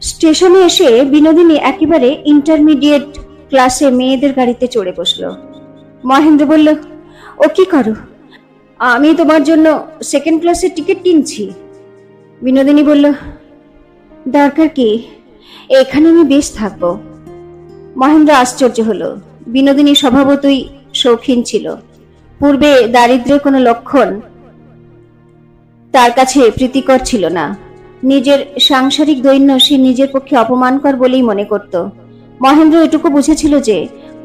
স্টেশনে এসে বিনোদিনী একেবারে ইন্টারমিডিয়েট ক্লাসে মেয়েদের গাড়িতে চড়ে বসলো। মহেন্দ্র বলল, ও কি করো? আমি তোমার জন্য সেকেন্ড ক্লাসের টিকিট কিনছি। বিনোদিনী বলল, দরকার কি, এখানে আমি বেশ থাকবো। মহেন্দ্র আশ্চর্য হলো। বিনোদিনী স্বভাবতই শৌখিন ছিল। পূর্বে দারিদ্র্যের কোনো লক্ষণ তার কাছে প্রীতিকর ছিল না। নিজের সাংসারিক দৈন্য সে নিজের পক্ষে অপমানকর বলেই মনে করত। মহেন্দ্র এটুকু বুঝেছিল যে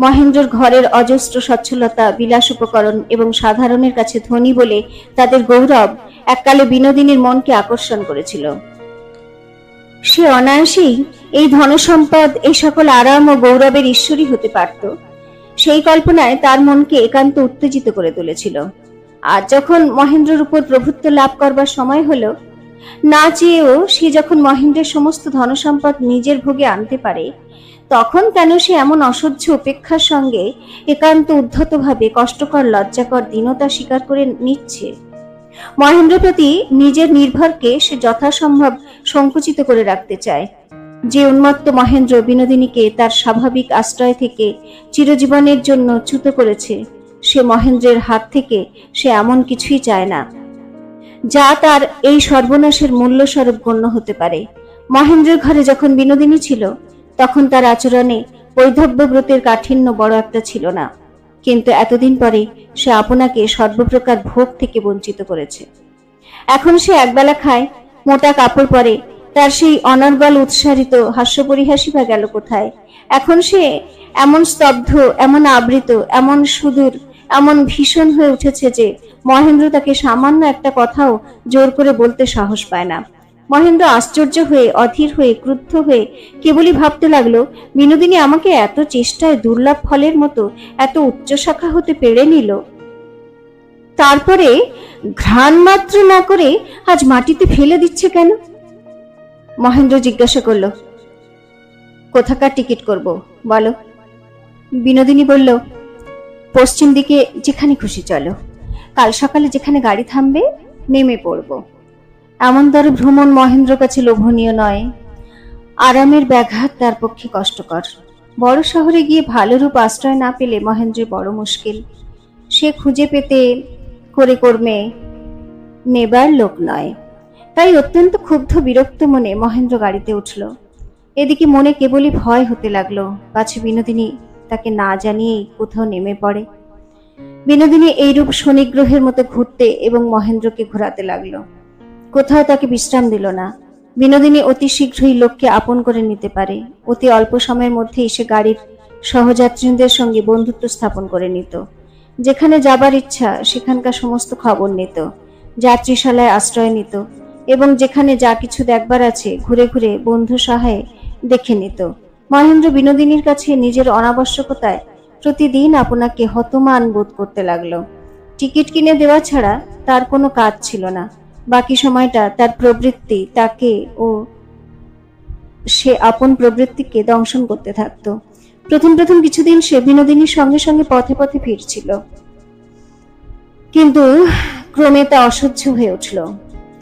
মহেন্দ্রর ঘরের অজস্র সচ্ছলতা, বিলাস উপকরণ এবং সাধারণের কাছে ধনী বলে তাদের গৌরব এককালে বিনোদিনীর মনকে আকর্ষণ করেছিল। সে অনায়াসেই এই ধনসম্পদ, এই সকল আরাম ও গৌরবের ঈশ্বরই হতে পারত। সেই কল্পনায় তার মনকে একান্ত উত্তেজিত করে তুলেছিল। আর যখন মহেন্দ্রের উপর প্রভুত্ব লাভ করবার সময় হলো, না চেয়েও সে যখন মহেন্দ্রের সমস্ত ধনসম্পদ নিজের ভোগে আনতে পারে, তখন কেন সে এমন অসহ্য উপেক্ষার সঙ্গে একান্ত উদ্ধতভাবে কষ্টকর, লজ্জাকর দীনতা স্বীকার করে নিচ্ছে? মহেন্দ্র প্রতি নিজের নির্ভরকে সে যথাসম্ভব সংকুচিত করে রাখতে চায়। যে উন্মত্ত মহেন্দ্র বিনোদিনীকে তার স্বাভাবিক আশ্রয় থেকে চিরজীবনের জন্য চ্যুত করেছে, সে মহেন্দ্রের হাত থেকে সে এমন কিছুই চায় না যা তার এই সর্বনাশের মূল্য স্বরূপ গণ্য হতে পারে। মহেন্দ্রের ঘরে যখন বিনোদিনী ছিল, তখন তার আচরণে বৈধব্যব্রতের কাঠিন্য বড় একটা ছিল না, কিন্তু এতদিন পরে সে আপনাকে সর্বপ্রকার ভোগ থেকে বঞ্চিত করেছে। এখন সে একবেলা খায়, মোটা কাপড় পরে, তার সেই অনর্গল উৎসারিত হাস্যপরিহাসী বা গেল কোথায়? এখন সে এমন স্তব্ধ, এমন আবৃত, এমন সুদূর, এমন ভীষণ হয়ে উঠেছে যে মহেন্দ্র তাকে সামান্য একটা কথাও জোর করে বলতে সাহস পায় না। মহেন্দ্র আশ্চর্য হয়ে, অধীর হয়ে, ক্রুদ্ধ হয়ে কেবলই ভাবতে লাগলো, বিনোদিনী আমাকে এত চেষ্টায় দুর্লভ ফলের মতো এত উচ্চ শাখা হতে পেরে নিল, তারপরে ঘ্রাণ মাত্র না করে আজ মাটিতে ফেলে দিচ্ছে কেন? মহেন্দ্র জিজ্ঞাসা করল, কোথাকার টিকিট করব বলো? বিনোদিনী বলল, পশ্চিম দিকে যেখানে খুশি চলো, কাল সকালে যেখানে গাড়ি থামবে নেমে পড়ব। এমন দরে ভ্রমণ মহেন্দ্র কাছে লোভনীয় নয়। আরামের ব্যাঘাত তার পক্ষে কষ্টকর। বড় শহরে গিয়ে ভালোরূপ আশ্রয় না পেলে মহেন্দ্রের বড় মুশকিল। সে খুঁজে পেতে করে কর্মে নেবার লোক নয়। তাই অত্যন্ত ক্ষুব্ধ বিরক্ত মনে মহেন্দ্র গাড়িতে উঠল। এদিকে মনে কেবলই ভয় হতে লাগলো, পাছে বিনোদিনী তাকে না জানিয়েই কোথাও নেমে পড়ে। বিনোদিনী এইরূপ শনিগ্রহের মতো ঘুরতে এবং মহেন্দ্রকে ঘোরাতে লাগলো। কোথাও তাকে বিশ্রাম দিল না। বিনোদিনী অতি শীঘ্রই লোককে আপন করে নিতে পারে। অতি অল্প সময়ের মধ্যেই সে গাড়ির সহযাত্রীদের সঙ্গে বন্ধুত্ব স্থাপন করে নিত। যেখানে যাবার ইচ্ছা সেখানকার সমস্ত খবর নিত, যাত্রীশালায় আশ্রয় নিত এবং যেখানে যা কিছু দেখবার আছে ঘুরে ঘুরে বন্ধু সহায়ে দেখে নিত। মহেন্দ্র বিনোদিনীর কাছে নিজের অনাবশ্যকতায় প্রতিদিন আপনাকে হতমান বোধ করতে লাগলো। টিকিট কিনে দেওয়া ছাড়া তার কোনো কাজ ছিল না। বাকি সময়টা তার প্রবৃত্তি তাকে ও সে আপন প্রবৃত্তিকে দংশন করতে থাকতো। প্রথম প্রথম কিছুদিন সে বিনোদিনীর সঙ্গে সঙ্গে পথে পথে ফিরছিল, কিন্তু ক্রমে তা অসহ্য হয়ে উঠল।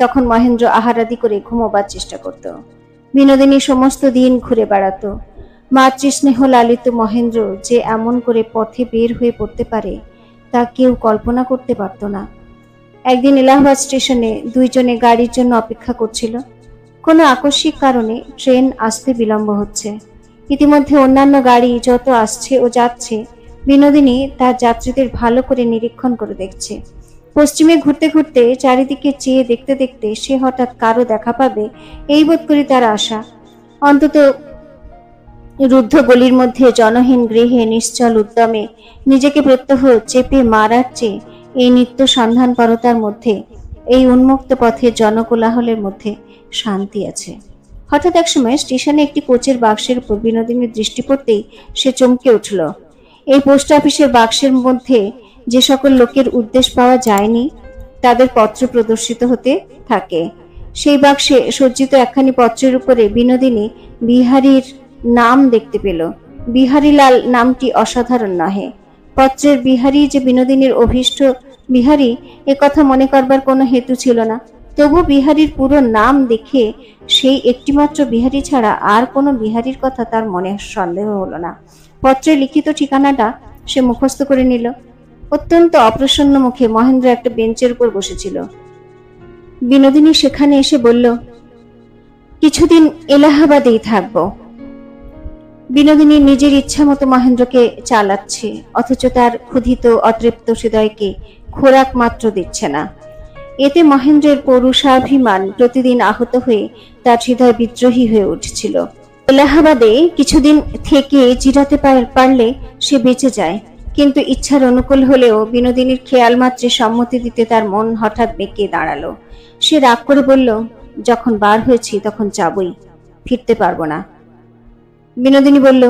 তখন মহেন্দ্র আহারাদি করে ঘুমোবার চেষ্টা করত। বিনোদিনী সমস্ত দিন ঘুরে বেড়াতো। মাতৃস্নেহ লালিত মহেন্দ্র যে এমন করে পথে বের হয়ে পড়তে পারে তা কেউ কল্পনা করতে পারত না। একদিন এলাহাবাদ স্টেশনে দুইজনে গাড়ির জন্য অপেক্ষা করছিল। কোনো আকস্মিক কারণে ট্রেন আসতে বিলম্ব হচ্ছে। ইতিমধ্যে অন্যান্য গাড়ি যত আসছে ও যাচ্ছে, বিনোদিনী তার যাত্রীদের ভালো করে নিরীক্ষণ করে দেখছে। পশ্চিমে ঘুরতে ঘুরতে চারিদিকে চেয়ে দেখতে দেখতে সে হঠাৎ কারো দেখা পাবে এই বোধ করি তার আশা। অন্তত রুদ্ধ গলির মধ্যে জনহীন গৃহে নিশ্চল উদ্যমে নিজেকে প্রত্যহ চেপে মারার চেয়ে এই নিত্য সন্ধানপরতার মধ্যে, এই উন্মুক্ত পথে জনকোলাহলের মধ্যে শান্তি আছে। হঠাৎ একসময় স্টেশনে একটি কোচের বাক্সের উপর বিনোদিনীর দৃষ্টি পড়তেই সে চমকে উঠল। এই পোস্ট অফিসের বাক্সের মধ্যে যে সকল লোকের উদ্দেশ্য পাওয়া যায়নি তাদের পত্র প্রদর্শিত হতে থাকে। সেই বাক্সে সজ্জিত একখানি পত্রের উপরে বিনোদিনী বিহারীর নাম দেখতে পেল। বিহারীলাল নামটি অসাধারণ নহে। পত্রের বিহারী যে বিনোদিনীর অভীষ্ট বিহারী এ কথা মনে করবার কোনো হেতু ছিল না। তবু বিহারীর পুরো নাম দেখে সেই একটিমাত্র বিহারী ছাড়া আর কোনো বিহারীর কথা তার মনে সন্দেহ হলো না। পত্রে লিখিত ঠিকানাটা সে মুখস্থ করে নিল। অত্যন্ত অপ্রসন্ন মুখে মহেন্দ্র একটা বেঞ্চের উপর বসেছিল। বিনোদিনী সেখানে এসে বলল, কিছুদিন এলাহাবাদেই থাকবো। বিনোদিনী নিজের ইচ্ছা মতো মহেন্দ্রকে চালাচ্ছে, অথচ তার ক্ষুধিত অতৃপ্ত হৃদয়কে খোরাক মাত্র দিচ্ছে না। এতে মহেন্দ্রের পৌরুষাভিমান প্রতিদিন আহত হয়ে তার হৃদয় বিদ্রোহী হয়ে উঠছিল। এলাহাবাদে কিছুদিন থেকে জিরাতে পারলে সে বেঁচে যায়, কিন্তু ইচ্ছার অনুকূল হলেও বিনোদিনীর খেয়াল মাত্রে সম্মতি দিতে তার মন হঠাৎ বেঁকে দাঁড়ালো। সে রাগ করে বলল, যখন বার হয়েছি তখন যাবই, ফিরতে পারবো না। বিনোদিনী বলল,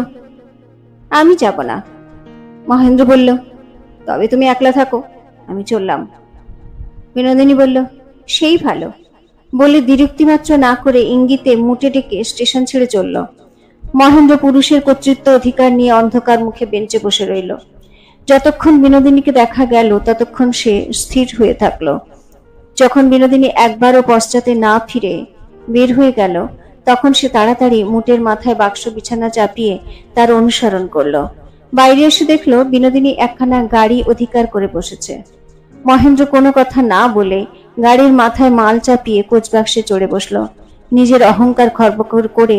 আমি যাব না। মহেন্দ্র বলল, তবে তুমি একলা থাকো, আমি চললাম। বিনোদিনী বলল, সেই ভালো, বলে দ্বিরুক্তি মাত্র না করে ইঙ্গিতে মুটে ডেকে স্টেশন ছেড়ে চলল। মহেন্দ্র পুরুষের কর্তৃত্ব অধিকার নিয়ে অন্ধকার মুখে বেঞ্চে বসে রইল। যতক্ষণ বিনোদিনীকে দেখা গেল ততক্ষণ সে স্থির হয়ে থাকলো। যখন বিনোদিনী একবারও পশ্চাতে না ফিরে বের হয়ে গেল, তখন সে তাড়াতাড়ি মুটের মাথায় বাক্স বিছানা চাপিয়ে তার অনুসরণ করলো। বাইরে এসে দেখলো বিনোদিনী একখানা গাড়ি অধিকার করে বসেছে। মহেন্দ্র কোনো কথা না বলে গাড়ির মাথায় মাল চাপিয়ে কোচবাক্সে চড়ে বসলো। নিজের অহংকার খর্বকর করে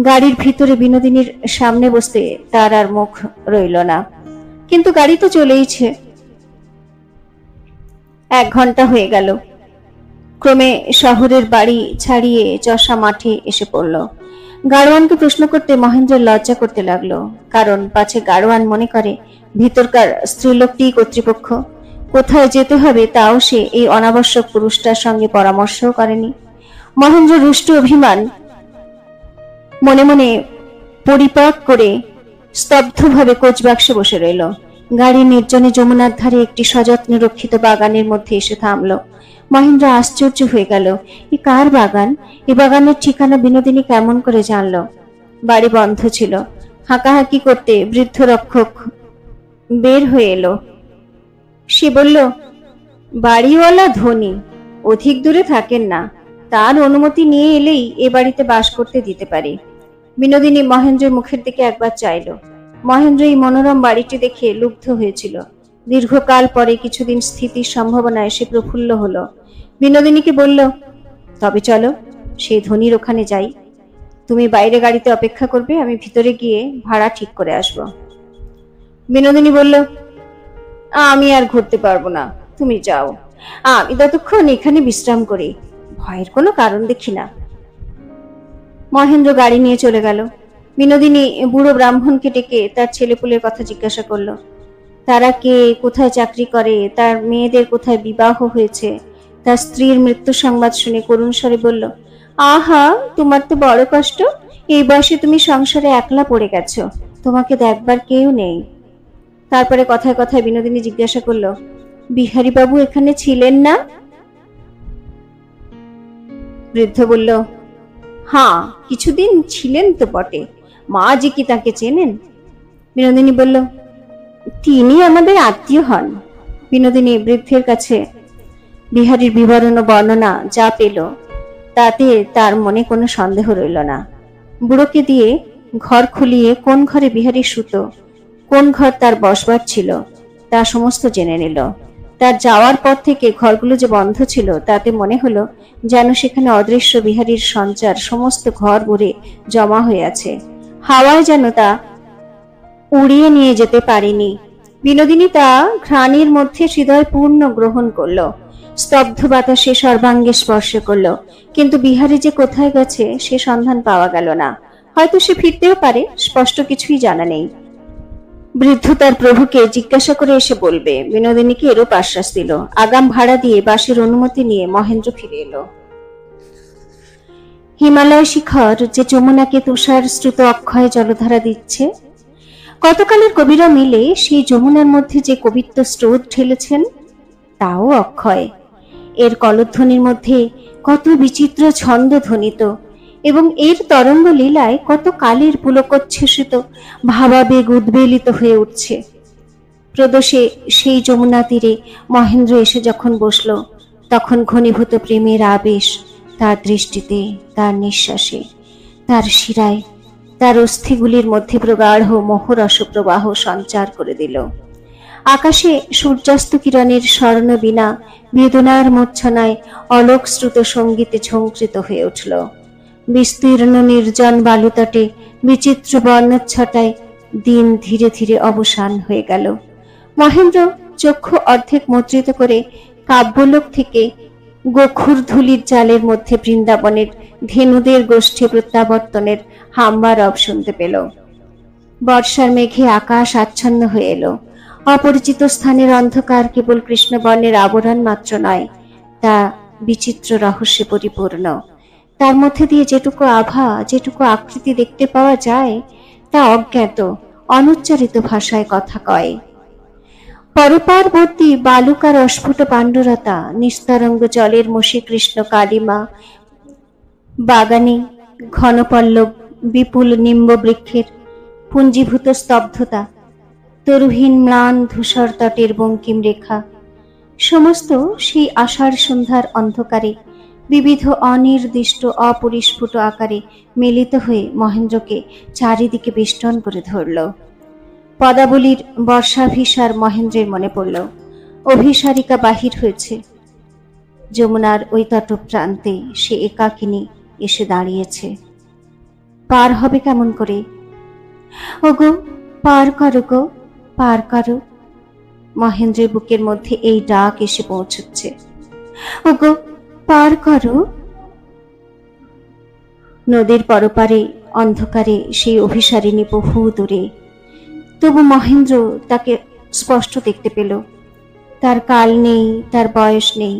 গাড়ির ভিতরে বিনোদিনীর সামনে বসতে তার আর মুখ রইল না। কিন্তু গাড়ি তো চলেইছে। 1 ঘন্টা হয়ে গেল। ক্রমে শহরের বাড়ি ছাড়িয়ে চষা মাঠে এসে পড়ল। গাড়োয়ানকে প্রশ্ন করতে মহেন্দ্র লজ্জা করতে লাগলো, কারণ পাছে গাড়োয়ান মনে করে ভিতরকার স্ত্রীলোকটি কর্তৃপক্ষ। কোথায় যেতে হবে তাও সে এই অনাবশ্যক পুরুষটার সঙ্গে পরামর্শও করেনি। মহেন্দ্র রুষ্ট অভিমান মনে মনে পরিপাক করে স্তব্ধভাবে কোচবাক্সে বসে রইল। গাড়ি নির্জনে যমুনার ধারে একটি সযত্নে রক্ষিত বাগানের মধ্যে এসে থামল। মহেন্দ্র আশ্চর্য হয়ে গেল, এ কার বাগান? এ বাগানের ঠিকানা বিনোদিনী কেমন করে জানল? বাড়ি বন্ধ ছিল। হাঁকাহাঁকি করতে বৃদ্ধ রক্ষক বের হয়ে এলো। সে বলল, বাড়িওয়ালা ধনী, অধিক দূরে থাকেন না, তার অনুমতি নিয়ে এলেই এ বাড়িতে বাস করতে দিতে পারে। বিনোদিনী মহেন্দ্রের মুখের দিকে একবার চাইল। মহেন্দ্র এই মনোরম বাড়িটি দেখে লুব্ধ হয়েছিল। দীর্ঘকাল পরে কিছুদিন স্থিতির সম্ভাবনায় সে প্রফুল্ল হলো। বিনোদিনীকে বলল, তবে চলো সেই ধনীর ওখানে যাই। তুমি বাইরে গাড়িতে অপেক্ষা করবে, আমি ভিতরে গিয়ে ভাড়া ঠিক করে আসব। বিনোদিনী বলল, আমি আর ঘুরতে পারবো না, তুমি যাও, আমি ততক্ষণ এখানে বিশ্রাম করি, ভয়ের কোনো কারণ দেখি না। মহেন্দ্র গাড়ি নিয়ে চলে গেল। বিনোদিনী বুড়ো ব্রাহ্মণকে ডেকে তার ছেলেপুলের কথা জিজ্ঞাসা করল। তারা কে, কোথায় চাকরি করে, তার মেয়েদের কোথায় বিবাহ হয়েছে। তার স্ত্রীর মৃত্যু সংবাদ শুনে করুণ স্বরে বলল, আহা, তোমার তো বড় কষ্ট, এই বয়সে তুমি সংসারে একলা পড়ে গেছো, তোমাকে দেখবার কেউ নেই। তারপরে কথায় কথায় বিনোদিনী জিজ্ঞাসা করল, বিহারী বাবু এখানে ছিলেন না? বৃদ্ধ বলল, হ্যাঁ, কিছুদিন ছিলেন তো বটে, মা যে কি তাকে চেনেন? বিনোদিনী বলল, তিনি আমাদের আত্মীয় হন। বিনোদিনী বৃদ্ধের কাছে বিহারীর বিবরণ ও বর্ণনা যা পেল তাতে তার মনে কোনো সন্দেহ রইল না। বুড়োকে দিয়ে ঘর খুলিয়ে কোন ঘরে বিহারী সুতো, কোন ঘর তার বসবার ছিল তা সমস্ত জেনে নিল। তার যাওয়ার পর থেকে ঘরগুলো যে বন্ধ ছিল তাতে মনে হলো যেন সেখানে অদৃশ্য বিহারীর সঞ্চার সমস্ত ঘর ভরে জমা হয়ে আছে, হাওয়ায় যেন তা উড়িয়ে নিয়ে যেতে পারেনি। বিনোদিনী তা ঘ্রাণীর মধ্যে হৃদয় পূর্ণ গ্রহণ করল, স্তব্ধ বাতাসে সর্বাঙ্গে স্পর্শ করল। কিন্তু বিহারী যে কোথায় গেছে সে সন্ধান পাওয়া গেল না। হয়তো সে ফিরতেও পারে, স্পষ্ট কিছুই জানা নেই। বৃদ্ধ তার প্রভুকে জিজ্ঞাসা করে এসে বলবে। বিনোদিনীকে এরূপ আশ্বাস দিল। আগাম ভাড়া দিয়ে বাসের অনুমতি নিয়ে মহেন্দ্র ফিরে এলো। হিমালয় শিখর যে যমুনাকে তুষার শ্রুত অক্ষয় জলধারা দিচ্ছে, কতকালের কবিরা মিলে সেই যমুনার মধ্যে যে কবিত্ব স্রোত ঠেলেছেন তাও অক্ষয়। এর কলধ্বনির মধ্যে কত বিচিত্র ছন্দ ধ্বনিত এবং এর তরঙ্গ লীলায় কত কালের পুলকোচ্ছ্বসিত ভাবাবেগ উদ্বেলিত হয়ে উঠছে। প্রদোষে সেই যমুনা তীরে মহেন্দ্র এসে যখন বসল, তখন ঘনীভূত প্রেমের আবেশ তার দৃষ্টিতে, তার নিঃশ্বাসে, তার শিরায়, তার অস্থিগুলির মধ্যে প্রগাঢ় মোহরস প্রবাহ সঞ্চার করে দিল। আকাশে সূর্যাস্ত কিরণের স্বর্ণ বীণা বেদনার মূর্ছনায় অলোক শ্রুত সঙ্গীতে ঝঙ্কৃত হয়ে উঠল। বিস্তীর্ণ নির্জন বালুতটে বিচিত্র বর্ণচ্ছটায় দিন ধীরে ধীরে অবসান হয়ে গেল। মহেন্দ্র চক্ষু অর্ধেক মুদ্রিত করে কাব্যলোক থেকে গোখুর ধুলির জালের মধ্যে বৃন্দাবনের ধেনুদের গোষ্ঠী প্রত্যাবর্তনের হাম্বারব শুনতে পেল। বর্ষার মেঘে আকাশ আচ্ছন্ন হয়ে এলো। অপরিচিত স্থানের অন্ধকার কেবল কৃষ্ণবর্ণের আবরণ মাত্র নয়, তা বিচিত্র রহস্যে পরিপূর্ণ। তার মধ্যে দিয়ে যেটুকু আভা, যেটুকু আকৃতি দেখতে পাওয়া যায়, তা অজ্ঞাত, অনুচ্চারিত ভাষায় কথা কয়। পরপারবর্তী বালুকার অস্ফুট পাণ্ডুরতা, নিস্তরঙ্গ জলের মসি কৃষ্ণ কালিমা, বাগানে ঘনপল্লব বিপুল নিম্ব বৃক্ষের পুঞ্জীভূত স্তব্ধতা, তরুহীন ম্লান ধূসর তটের বঙ্কিম রেখা, সমস্ত সেই আষাঢ় সন্ধ্যার অন্ধকারে বিবিধ অনির্দিষ্ট অপরিস্ফুট আকারে মিলিত হয়ে মহেন্দ্রকে চারিদিকে বেষ্টন করে ধরল। পদাবলীর বর্ষাভিসার মহেন্দ্রের মনে পড়ল। অভিসারিকা বাহির হয়েছে। যমুনার ওই তটপ্রান্তে সে একাকিনী এসে দাঁড়িয়েছে। পার হবে কেমন করে? ওগো, পার করো গো, পার করো। মহেন্দ্রের বুকের মধ্যে এই ডাক এসে পৌঁছচ্ছে। ওগো, পার করো। নদীর পরপারে অন্ধকারে সেই অভিসারিণী বহু দূরে, তবু মহেন্দ্র তাকে স্পষ্ট দেখতে পেল। তার কাল নেই, তার বয়স নেই,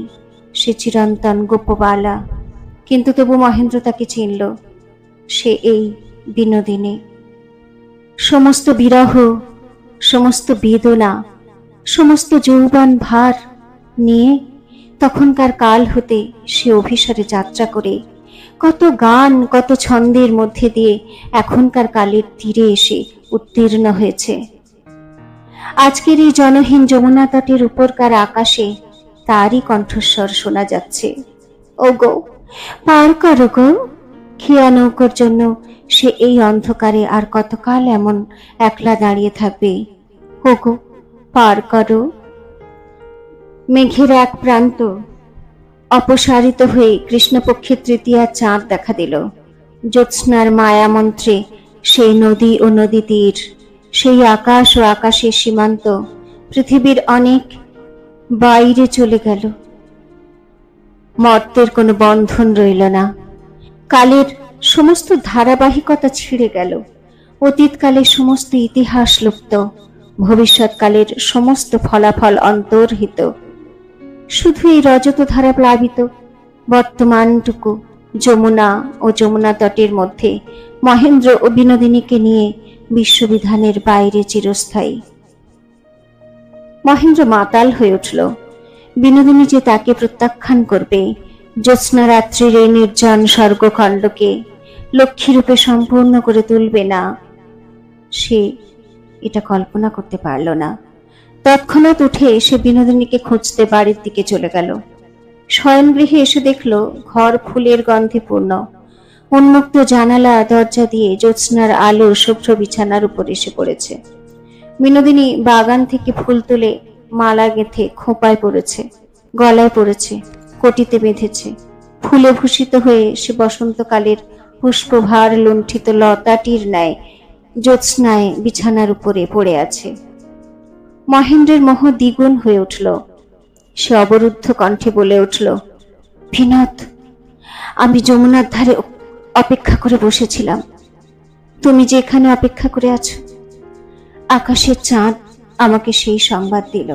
সে চিরন্তন গোপবালা, কিন্তু তবু মহেন্দ্র তাকে চিনল। সে এই বিনোদিনী। সমস্ত বিরহ, সমস্ত বেদনা, সমস্ত যৌবন ভার নিয়ে তখনকার কাল হতে সে অভিসারে যাত্রা করে কত গান, কত ছন্দের মধ্যে দিয়ে এখনকার কালের তীরে এসে উত্তীর্ণ হয়েছে। আজকের এই জনহীন যমুনা তটের উপরকার আকাশে তারই কণ্ঠস্বর শোনা যাচ্ছে। ও গো, পার করো গো। খেয়া নৌকোর জন্য সে এই অন্ধকারে আর কতকাল এমন একলা দাঁড়িয়ে থাকবে? ও গো, পার করো। মেঘের এক প্রান্ত অপসারিত হয়ে কৃষ্ণপক্ষের তৃতীয়া চাঁদ দেখা দিল। জ্যোৎস্নার মায়া মন্ত্রে সেই নদী ও নদী তীর, সেই আকাশ ও আকাশের সীমান্ত পৃথিবীর অনেক বাইরে চলে গেল। মর্তের কোনো বন্ধন রইল না। কালের সমস্ত ধারাবাহিকতা ছিঁড়ে গেল। অতীতকালের সমস্ত ইতিহাস লুপ্ত, ভবিষ্যৎকালের সমস্ত ফলাফল অন্তর্হিত। শুধু এই রজত ধারা প্লাবিত বর্তমানটুকু যমুনা ও যমুনা তটের মধ্যে মহেন্দ্র ও বিনোদিনীকে নিয়ে বিশ্ববিধানের বাইরে চিরস্থায়ী। মহেন্দ্র মাতাল হয়ে উঠল। বিনোদিনী যে তাকে প্রত্যাখ্যান করবে, জ্যোৎস্না রাত্রির এই নির্জন স্বর্গখণ্ডকে লক্ষ্মীরূপে সম্পূর্ণ করে তুলবে না, সে এটা কল্পনা করতে পারল না। তৎক্ষণাৎ উঠে সে বিনোদিনীকে খুঁজতে বাড়ির দিকে চলে গেল। শয়নগৃহে এসে দেখল ঘর ফুলের গন্ধে পূর্ণ। উন্মুক্ত জানালা দরজা দিয়ে জ্যোৎস্নার আলো শুভ্র বিছানার উপর এসে পড়েছে। বিনোদিনী বাগান থেকে ফুল তুলে মালা গেঁথে খোঁপায় পড়েছে, গলায় পড়েছে, কটিতে বেঁধেছে। ফুলে ভূষিত হয়ে সে বসন্তকালের পুষ্পভার লুণ্ঠিত লতাটির ন্যায় জ্যোৎস্নায় বিছানার উপরে পড়ে আছে। মহেন্দ্রের মোহ দ্বিগুণ হয়ে উঠল। সে অবরুদ্ধ কণ্ঠে বলে উঠল, বিনোদ, আমি যমুনার ধারে অপেক্ষা করে বসেছিলাম। তুমি যে এখানে অপেক্ষা করে আছো। আকাশের চাঁদ আমাকে সেই সংবাদ দিল,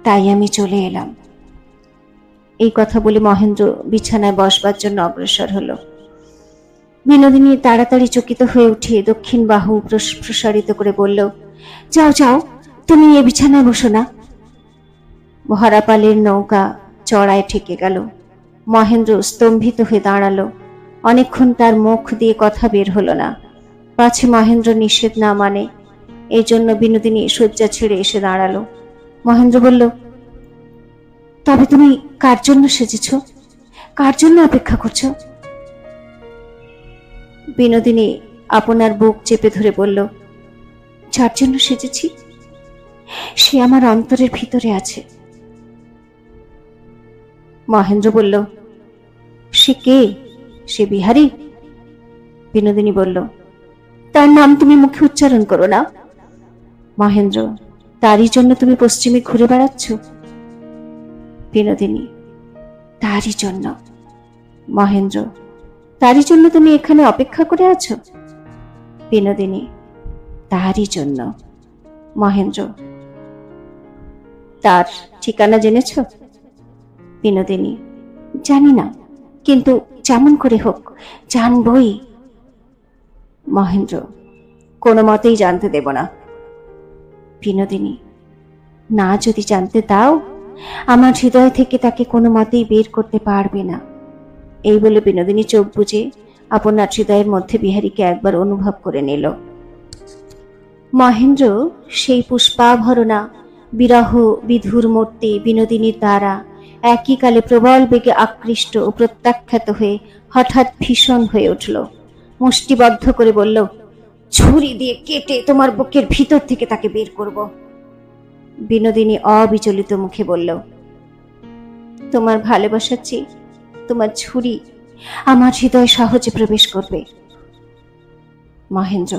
তাই আমি চলে এলাম। এই কথা বলে মহেন্দ্র বিছানায় বসবার জন্য অগ্রসর হল। বিনোদিনী তাড়াতাড়ি চকিত হয়ে উঠে দক্ষিণ বাহু প্রসারিত করে বলল, যাও যাও, তুমি এ বিছানায় বসো না। ভরাপালের নৌকা চড়ায় ঠেকে গেল। মহেন্দ্র স্তম্ভিত হয়ে দাঁড়ালো। অনেকক্ষণ তার মুখ দিয়ে কথা বের হলো না। পাছে মহেন্দ্র নিষেধ না মানে, এই জন্য বিনোদিনী শয্যা ছেড়ে এসে দাঁড়ালো। মহেন্দ্র বলল, তবে তুমি কার জন্য সেজেছ, কার জন্য অপেক্ষা করছো? বিনোদিনী আপনার বুক চেপে ধরে বলল, যার জন্য সেজেছি সে আমার অন্তরের ভিতরে আছে। মহেন্দ্র বলল, সে কে? সে বিহারী? বিনোদিনী বলল, তার নাম তুমি মুখে উচ্চারণ করো না। মহেন্দ্র, তারই জন্য তুমি পশ্চিমে ঘুরে বেড়াচ্ছ? বিনোদিনী, তারই জন্য। মহেন্দ্র, তারই জন্য তুমি এখানে অপেক্ষা করে আছো? বিনোদিনী, তারই জন্য। মহেন্দ্র, তার ঠিকানা জেনেছ? বিনোদিনী, জানি না, কিন্তু যেমন করে হোক জানবই। মহেন্দ্র, কোনো মতেই জানতে দেব না। বিনোদিনী, না যদি জানতে দাও আমার হৃদয় থেকে তাকে কোনো মতেই বের করতে পারবে না। এই বলে বিনোদিনী চোখ বুজে আপনার হৃদয়ের মধ্যে বিহারীকে একবার অনুভব করে নিল। মহেন্দ্র সেই পুষ্পাভরণা বিরহ বিধুর মূর্তি বিনোদিনীর দ্বারা একই কালে প্রবল বেগে আকৃষ্ট ও প্রত্যাখ্যাত হয়ে হঠাৎ ভীষণ হয়ে উঠল। মুষ্টিবদ্ধ করে বলল, ছুরি দিয়ে কেটে তোমার বুকের ভিতর থেকে তাকে বের করব। বিনোদিনী অবিচলিত মুখে বলল, তোমার ভালোবাসার চেয়ে তোমার ছুরি আমার হৃদয় সহজে প্রবেশ করবে। মহেন্দ্র,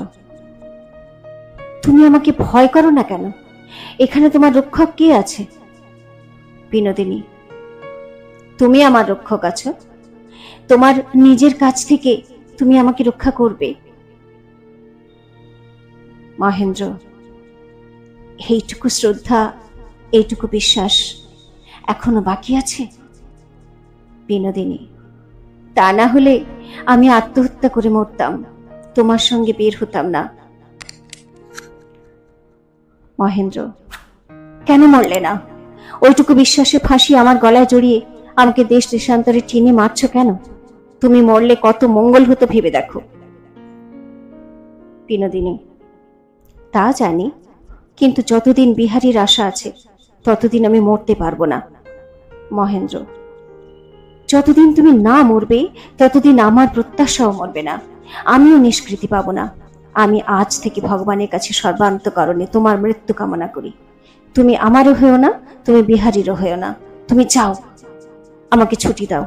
তুমি আমাকে ভয় করো না কেন? এখানে তোমার রক্ষক কে আছে? বিনোদিনী, তুমি আমার রক্ষক আছো। তোমার নিজের কাছ থেকে তুমি আমাকে রক্ষা করবে। মহেন্দ্র, এইটুকু শ্রদ্ধা, এইটুকু বিশ্বাস এখনো বাকি আছে? বিনোদিনী, তা না হলে আমি আত্মহত্যা করে মরতাম, তোমার সঙ্গে বের হতাম না। মহেন্দ্র, কেন মরলে না? ওইটুকু বিশ্বাসে ফাঁসি আমার গলায় জড়িয়ে আমাকে দেশ দেশান্তরে টেনে মারছ কেন? তুমি মরলে কত মঙ্গল হতো ভেবে দেখো। বিনোদিনী, তা জানি, কিন্তু যতদিন বিহারীর আশা আছে ততদিন আমি মরতে পারবো না। মহেন্দ্র, যতদিন তুমি না মরবে ততদিন আমার প্রত্যাশাও মরবে না, আমিও নিষ্কৃতি পাব না। আমি আজ থেকে ভগবানের কাছে সর্বান্তকরণে তোমার মৃত্যু কামনা করি। তুমি আমারও হয়েও না, তুমি বিহারীরও হয়েও না। তুমি যাও, আমাকে ছুটি দাও।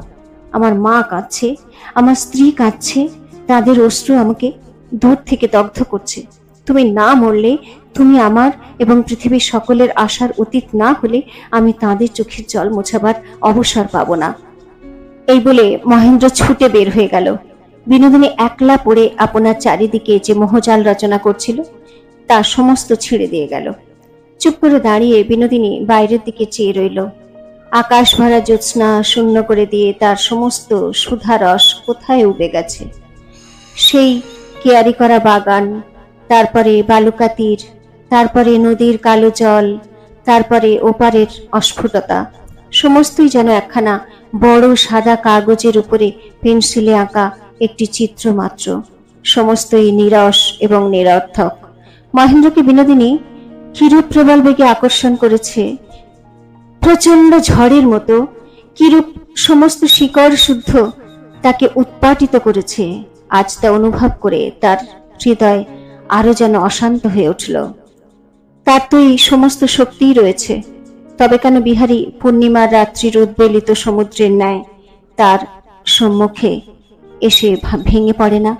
আমার মা কাঁদছে, আমার স্ত্রী কাঁদছে, তাদের অশ্রু আমাকে দূর থেকে দগ্ধ করছে। তুমি না মরলে, তুমি আমার এবং পৃথিবীর সকলের আশার অতীত না হলে আমি তাদের চোখের জল মোছাবার অবসর পাব না। এই বলে মহেন্দ্র ছুটে বের হয়ে গেল। বিনোদিনী একলা পড়ে আপনার চারিদিকে যে মোহজাল রচনা করছিল তা সমস্ত ছিঁড়ে দিয়ে গেল। চুপ করে দাঁড়িয়ে বিনোদিনী বাইরের দিকে চেয়ে রইল। আকাশ ভরা জ্যোৎস্না শূন্য করে দিয়ে তার সমস্ত সুধারস কোথায় উবে গেছে। সেই কেয়ারি করা বাগান, তারপরে বালুকা তীর, তারপরে নদীর কালো জল, তারপরে ওপারের অস্ফুটতা, সমস্তই যেন একখানা বড় সাদা কাগজের উপরে পেন্সিলে আঁকা একটি চিত্র মাত্র। সমস্তই নীরস এবং নিরর্থক। মহেন্দ্রকে বিনোদিনী কিরূপ প্রবল বেগে আকর্ষণ করেছে, প্রচন্ড ঝড়ের মতো কিরূপ সমস্ত শিকড় শুদ্ধ তাকে উৎপাটিত করেছে, আজ তা অনুভব করে তার হৃদয় আরো যেন অশান্ত হয়ে উঠল। তার তো এই সমস্ত শক্তিই রয়েছে, তবে কেন বিহারী পূর্ণিমার রাত্রির উদ্বেলিত সমুদ্রের ন্যায় তার সম্মুখে এসে ভেঙে পড়ে না?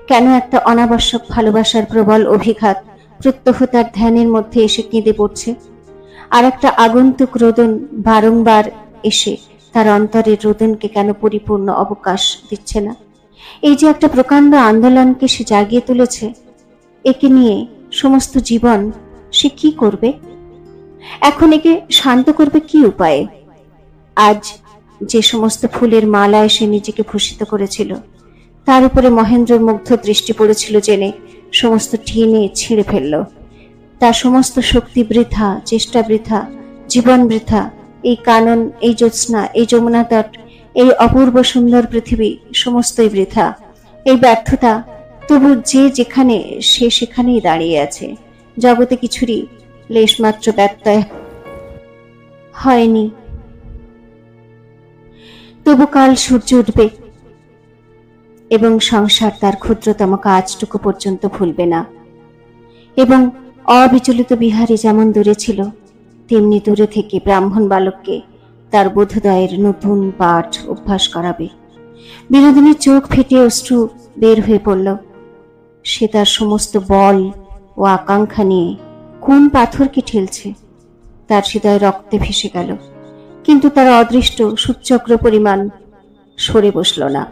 কেন একটা অনাবশ্যক ভালোবাসার প্রবল অভিঘাত প্রত্যহ তার ধ্যানের মধ্যে এসে কেঁদে পড়ছে? আর একটা আগন্তুক রোদন বারংবার এসে তার অন্তরের রোদনকে কেন পরিপূর্ণ অবকাশ দিচ্ছে না? এই যে একটা প্রকাণ্ড আন্দোলনকে সে জাগিয়ে তুলেছে, একে নিয়ে সমস্ত জীবন সে কি করবে? এখন একে শান্ত করবে কি উপায়ে? আজ যে সমস্ত ফুলের মালায় সে নিজেকে ভূষিত করেছিল, তার উপরে মহেন্দ্রর মুগ্ধ দৃষ্টি পড়েছিল জেনে সমস্ত টেনে ছিঁড়ে ফেলল। তার সমস্ত শক্তি বৃথা, চেষ্টা বৃথা, জীবন বৃথা। এই কানন, এই জ্যোৎস্না, এই যমুনা তট, এই অপূর্ব সুন্দর পৃথিবী সমস্তই বৃথা। এই ব্যর্থতা, তবু যে যেখানে সে সেখানেই দাঁড়িয়ে আছে। জগতে কিছুরই লেশমাত্র ব্যত্যয় হয়নি। তবু কাল সূর্য উঠবে এবং সংসার তার ক্ষুদ্রতম কাজটুকু পর্যন্ত ভুলবে না। এবং অবিচলিত বিহারী যেমন দূরে ছিল, তেমনি দূরে থেকে ব্রাহ্মণ বালককে তার বোধোদয়ের নতুন পাঠ অভ্যাস করাবে। বিনোদিনীর চোখ ফেটে অশ্রু বের হয়ে পড়ল। সে তার সমস্ত বল ও আকাঙ্ক্ষা নিয়ে কোন পাথরকে ঠেলছে। তার হৃদয় রক্তে ভেসে গেল, কিন্তু তার অদৃষ্ট সূচ্চক্র পরিমাণ সরে বসল না।